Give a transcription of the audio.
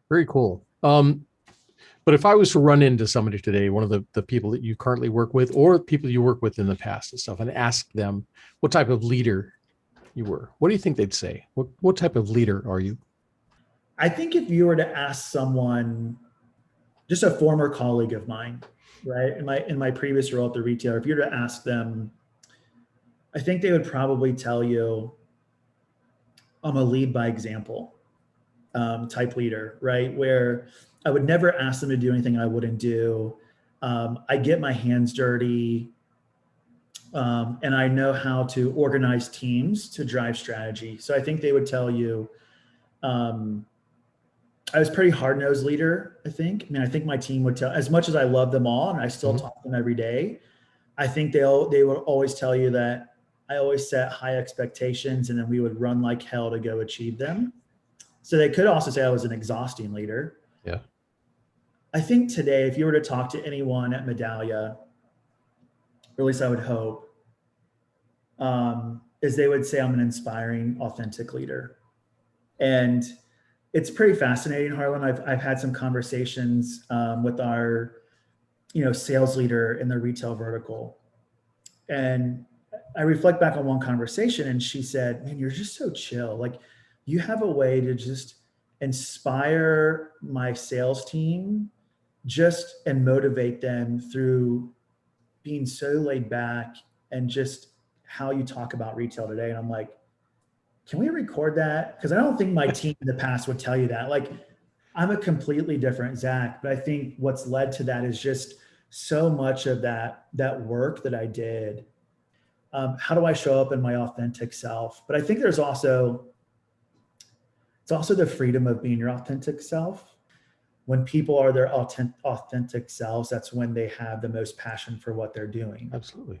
Very cool. But if I was to run into somebody today, one of the people that you currently work with or people you work with in the past and stuff, and ask them what type of leader you were, what do you think they'd say? What type of leader are you? I think if you were to ask someone, just a former colleague of mine, right, in my previous role at the retailer, if you were to ask them, I think they would probably tell you, I'm a lead by example type leader, right? Where I would never ask them to do anything I wouldn't do. I get my hands dirty, and I know how to organize teams to drive strategy. So I think they would tell you, um, I was pretty hard nosed leader. I mean, I think my team would tell, as much as I love them all, and I still Mhm. talk to them every day. I think they would always tell you that I always set high expectations, and then we would run like hell to go achieve them. So they could also say I was an exhausting leader. Yeah. I think today, if you were to talk to anyone at Medallia, or at least I would hope, is they would say I'm an inspiring, authentic leader. And it's pretty fascinating, Harlan. I've had some conversations with our sales leader in the retail vertical, and I reflect back on one conversation, and she said, "Man, you're just so chill. Like, you have a way to just inspire my sales team, just and motivate them through being so laid back and just how you talk about retail today." And I'm like, can we record that? Because I don't think my team in the past would tell you that. Like, I'm a completely different Zach, but I think what's led to that is just so much of that work that I did. How do I show up in my authentic self? But I think it's also the freedom of being your authentic self. When people are their authentic selves, that's when they have the most passion for what they're doing. Absolutely.